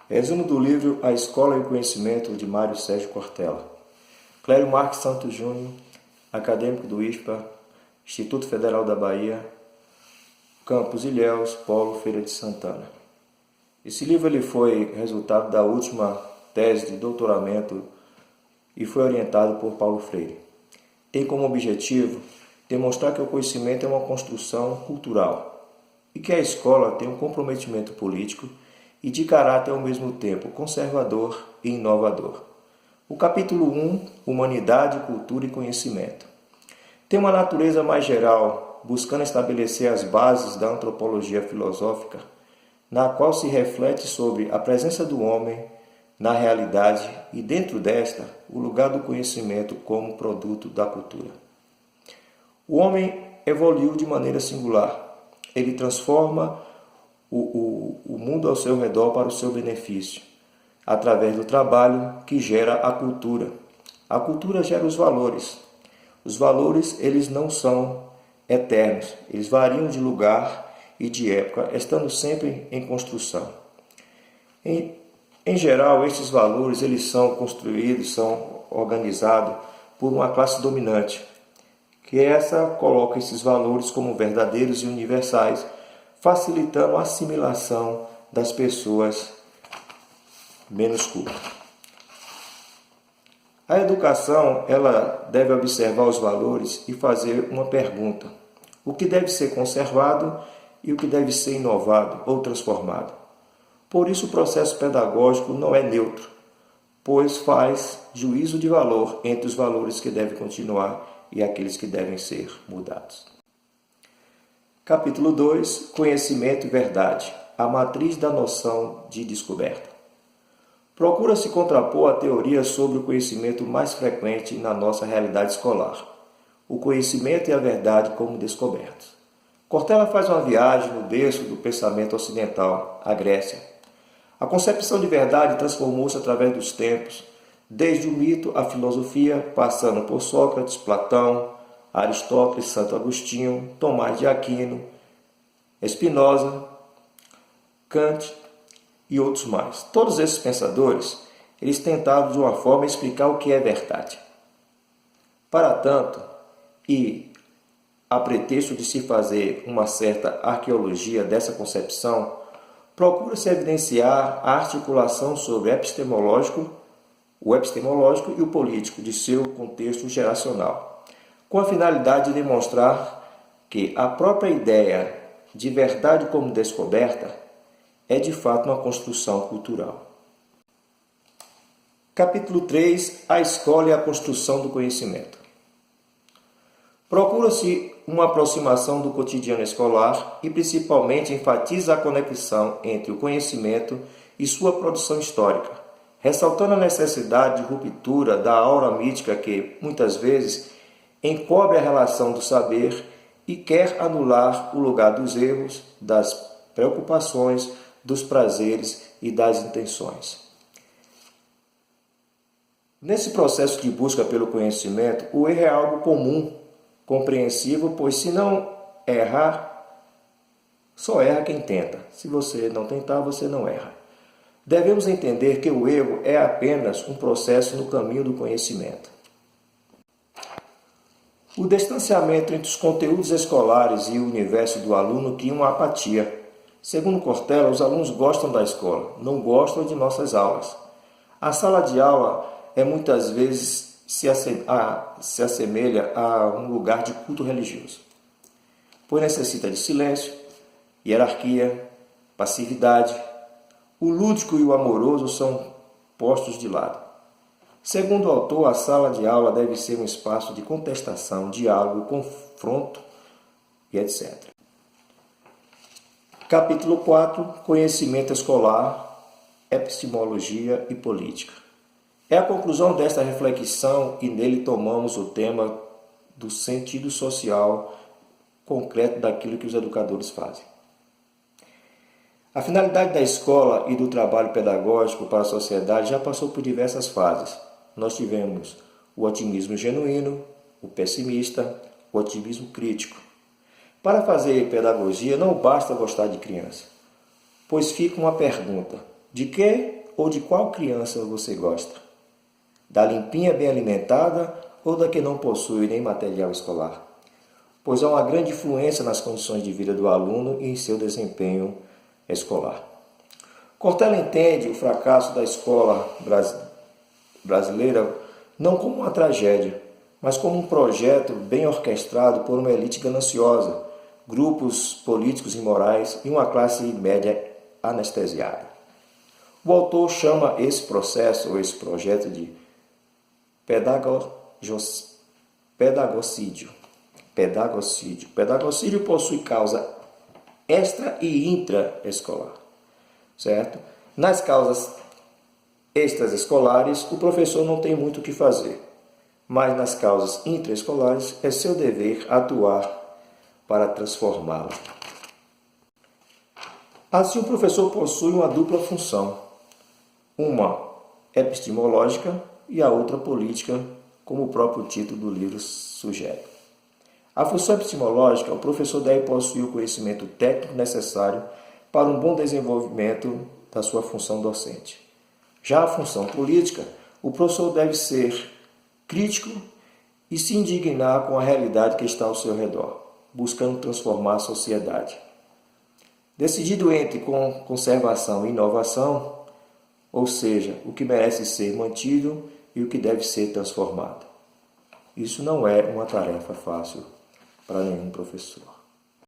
Resumo do livro A Escola e o Conhecimento, de Mário Sérgio Cortella. Clério Marques Santos Júnior, acadêmico do IFPA, Instituto Federal da Bahia, Campos Ilhéus, Polo Feira de Santana. Esse livro foi resultado da última tese de doutoramento e foi orientado por Paulo Freire. Tem como objetivo demonstrar que o conhecimento é uma construção cultural e que a escola tem um comprometimento político e de caráter ao mesmo tempo conservador e inovador. O capítulo 1, Humanidade, Cultura e Conhecimento, tem uma natureza mais geral, buscando estabelecer as bases da antropologia filosófica, na qual se reflete sobre a presença do homem na realidade e, dentro desta, o lugar do conhecimento como produto da cultura. O homem evoluiu de maneira singular. Ele transforma o mundo ao seu redor para o seu benefício, através do trabalho que gera a cultura. A cultura gera os valores. Os valores, eles não são eternos, eles variam de lugar e de época, estando sempre em construção. Em geral, estes valores eles são construídos, são organizados por uma classe dominante, que essa coloca esses valores como verdadeiros e universais, facilitando a assimilação das pessoas menos cultas. A educação ela deve observar os valores e fazer uma pergunta: o que deve ser conservado e o que deve ser inovado ou transformado? Por isso, o processo pedagógico não é neutro, pois faz juízo de valor entre os valores que devem continuar e aqueles que devem ser mudados. Capítulo 2, Conhecimento e Verdade, a matriz da noção de descoberta. Procura-se contrapor a teoria sobre o conhecimento mais frequente na nossa realidade escolar, o conhecimento e a verdade como descobertos. Cortella faz uma viagem no berço do pensamento ocidental, a Grécia. A concepção de verdade transformou-se através dos tempos, desde o mito à filosofia, passando por Sócrates, Platão, Aristóteles, Santo Agostinho, Tomás de Aquino, Spinoza, Kant e outros mais. Todos esses pensadores, eles tentavam de uma forma explicar o que é verdade. Para tanto, e a pretexto de se fazer uma certa arqueologia dessa concepção, procura-se evidenciar a articulação sobre o epistemológico e o político de seu contexto geracional, com a finalidade de demonstrar que a própria ideia de verdade como descoberta é de fato uma construção cultural. Capítulo 3, A Escola e a Construção do Conhecimento. Procura-se uma aproximação do cotidiano escolar e principalmente enfatiza a conexão entre o conhecimento e sua produção histórica, ressaltando a necessidade de ruptura da aura mítica que, muitas vezes, encobre a relação do saber e quer anular o lugar dos erros, das preocupações, dos prazeres e das intenções. Nesse processo de busca pelo conhecimento, o erro é algo comum, compreensível, pois se não errar, só erra quem tenta. Se você não tentar, você não erra. Devemos entender que o erro é apenas um processo no caminho do conhecimento. O distanciamento entre os conteúdos escolares e o universo do aluno cria uma apatia. Segundo Cortella, os alunos gostam da escola, não gostam de nossas aulas. A sala de aula muitas vezes se assemelha a um lugar de culto religioso, pois necessita de silêncio, hierarquia, passividade. O lúdico e o amoroso são postos de lado. Segundo o autor, a sala de aula deve ser um espaço de contestação, diálogo, confronto e etc. Capítulo 4, Conhecimento Escolar, Epistemologia e Política. É a conclusão desta reflexão e nele tomamos o tema do sentido social concreto daquilo que os educadores fazem. A finalidade da escola e do trabalho pedagógico para a sociedade já passou por diversas fases. Nós tivemos o otimismo genuíno, o pessimista, o otimismo crítico. Para fazer pedagogia não basta gostar de criança, pois fica uma pergunta: De que ou de qual criança você gosta? Da limpinha bem alimentada ou da que não possui nem material escolar? Pois há uma grande influência nas condições de vida do aluno e em seu desempenho escolar. Cortella entende o fracasso da escola brasileira não como uma tragédia, mas como um projeto bem orquestrado por uma elite gananciosa, grupos políticos imorais e uma classe média anestesiada. O autor chama esse processo ou esse projeto de pedagocídio. Pedagocídio possui causa extra e intraescolar, certo? Nas causas extraescolares, o professor não tem muito o que fazer, mas nas causas intraescolares é seu dever atuar para transformá-la. Assim, o professor possui uma dupla função, uma epistemológica e a outra política, como o próprio título do livro sugere. A função epistemológica, o professor deve possuir o conhecimento técnico necessário para um bom desenvolvimento da sua função docente. Já a função política, o professor deve ser crítico e se indignar com a realidade que está ao seu redor, buscando transformar a sociedade. Decidido entre conservação e inovação, ou seja, o que merece ser mantido e o que deve ser transformado. Isso não é uma tarefa fácil para nenhum professor.